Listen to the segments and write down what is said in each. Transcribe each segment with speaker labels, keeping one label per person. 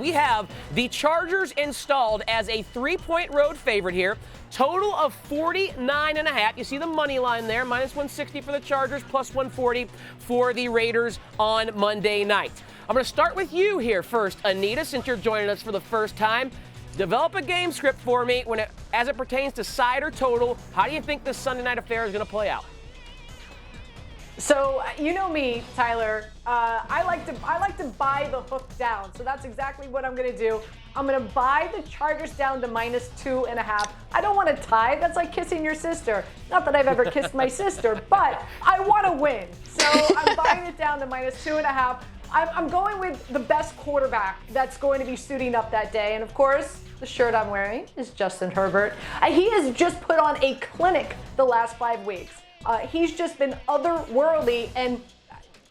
Speaker 1: We have the Chargers installed as a 3-point road favorite here. Total of 49.5. You see the money line there, minus 160 for the Chargers, plus 140 for the Raiders on Monday night. I'm going to start with you here first, Anita, since you're joining us for the first time. Develop a game script for me as it pertains to side or total. How do you think this Sunday night affair is going to play out?
Speaker 2: So you know me, Tyler. I like to buy the hook down. So that's exactly what I'm going to do. I'm going to buy the Chargers down to minus 2.5. I don't want to tie. That's like kissing your sister. Not that I've ever kissed my sister, but I want to win. So I'm buying it down to minus 2.5. I'm going with the best quarterback that's going to be suiting up that day. And of course, the shirt I'm wearing is Justin Herbert. He has just put on a clinic the last 5 weeks. He's just been otherworldly, and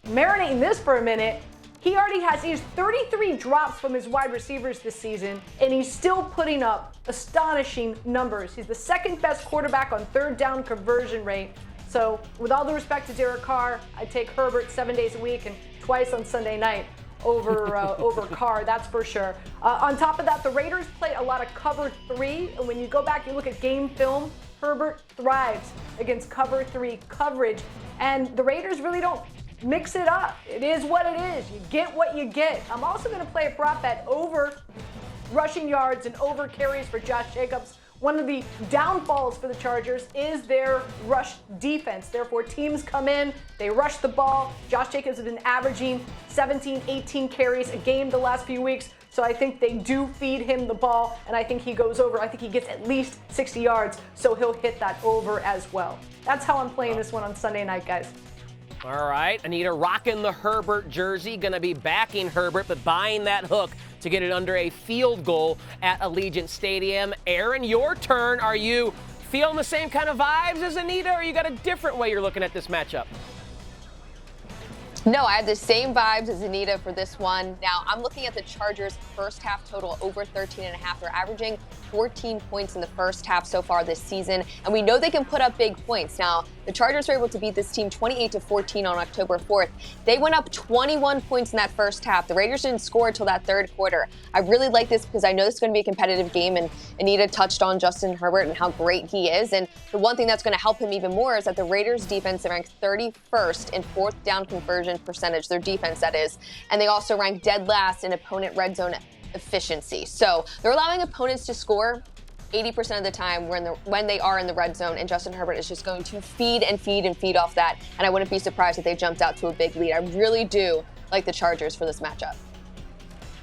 Speaker 2: marinating this for a minute, he has 33 drops from his wide receivers this season, and he's still putting up astonishing numbers. He's the second best quarterback on third down conversion rate. So with all due respect to Derek Carr, I take Herbert 7 days a week and twice on Sunday night over Carr, that's for sure. On top of that, the Raiders play a lot of cover 3, and when you go back, you look at game film, Herbert thrives against cover 3 coverage, and the Raiders really don't mix it up. It is what it is. You get what you get. I'm also going to play a prop bet over rushing yards and over carries for Josh Jacobs. One of the downfalls for the Chargers is their rush defense. Therefore, teams come in, they rush the ball. Josh Jacobs has been averaging 17, 18 carries a game the last few weeks. So I think they do feed him the ball, and I think he goes over. I think he gets at least 60 yards, so he'll hit that over as well. That's how I'm playing this one on Sunday night, guys.
Speaker 1: All right, Anita rocking the Herbert jersey, going to be backing Herbert, but buying that hook to get it under a field goal at Allegiant Stadium. Aaron, your turn. Are you feeling the same kind of vibes as Anita, or you got a different way you're looking at this matchup?
Speaker 3: No, I have the same vibes as Anita for this one. Now, I'm looking at the Chargers' first half total over 13.5. They're averaging 14 points in the first half so far this season, and we know they can put up big points. Now, the Chargers were able to beat this team 28-14 on October 4th. They went up 21 points in that first half. The Raiders didn't score until that third quarter. I really like this because I know this is going to be a competitive game, and Anita touched on Justin Herbert and how great he is. And the one thing that's going to help him even more is that the Raiders defense ranks 31st in fourth down conversion percentage, their defense that is, and they also rank dead last in opponent red zone efficiency. So they're allowing opponents to score 80% of the time when they are in the red zone, and Justin Herbert is just going to feed off that, and I wouldn't be surprised if they jumped out to a big lead. I really do like the Chargers for this matchup.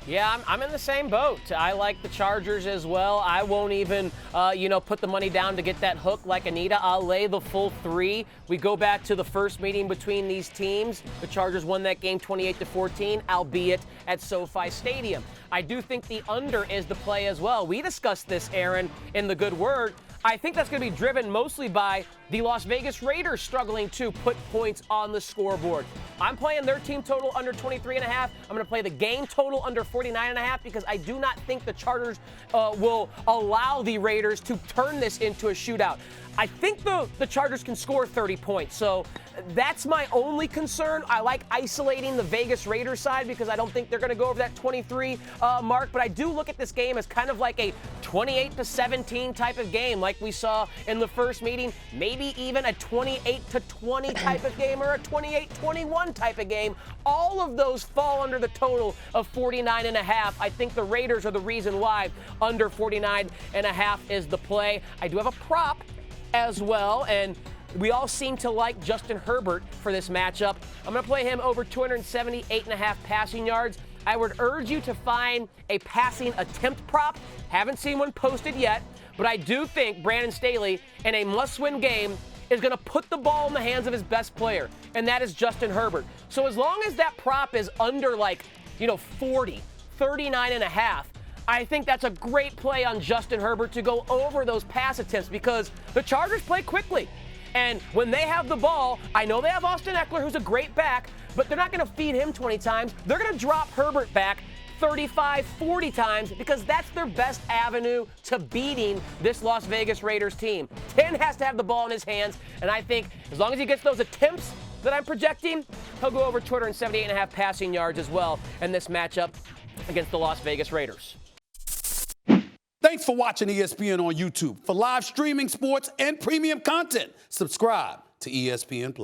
Speaker 1: Yeah, I'm in the same boat. I like the Chargers as well. I won't even, put the money down to get that hook like Anita. I'll lay the full 3. We go back to the first meeting between these teams. The Chargers won that game 28-14, albeit at SoFi Stadium. I do think the under is the play as well. We discussed this, Aaron, in the Good Word. I think that's going to be driven mostly by the Las Vegas Raiders struggling to put points on the scoreboard. I'm playing their team total under 23.5. I'm going to play the game total under 49.5 because I do not think the Chargers will allow the Raiders to turn this into a shootout. I think the Chargers can score 30 points, so that's my only concern. I like isolating the Vegas Raiders side because I don't think they're going to go over that 23 mark, but I do look at this game as kind of like a 28-17 type of game like we saw in the first meeting, maybe even a 28-20 type of game or a 28-21 type of game. All of those fall under the total of 49.5. I think the Raiders are the reason why under 49.5 is the play. I do have a prop as well, and we all seem to like Justin Herbert for this matchup. I'm going to play him over 278.5 passing yards. I would urge you to find a passing attempt prop. Haven't seen one posted yet, but I do think Brandon Staley in a must-win game is going to put the ball in the hands of his best player, and that is Justin Herbert. So as long as that prop is under 40, 39.5, I think that's a great play on Justin Herbert to go over those pass attempts because the Chargers play quickly. And when they have the ball, I know they have Austin Eckler, who's a great back, but they're not going to feed him 20 times. They're going to drop Herbert back 35, 40 times because that's their best avenue to beating this Las Vegas Raiders team. 10 has to have the ball in his hands, and I think as long as he gets those attempts that I'm projecting, he'll go over 278.5 passing yards as well in this matchup. against the Las Vegas Raiders.
Speaker 4: Thanks for watching ESPN on YouTube. For live streaming sports and premium content, subscribe to ESPN+.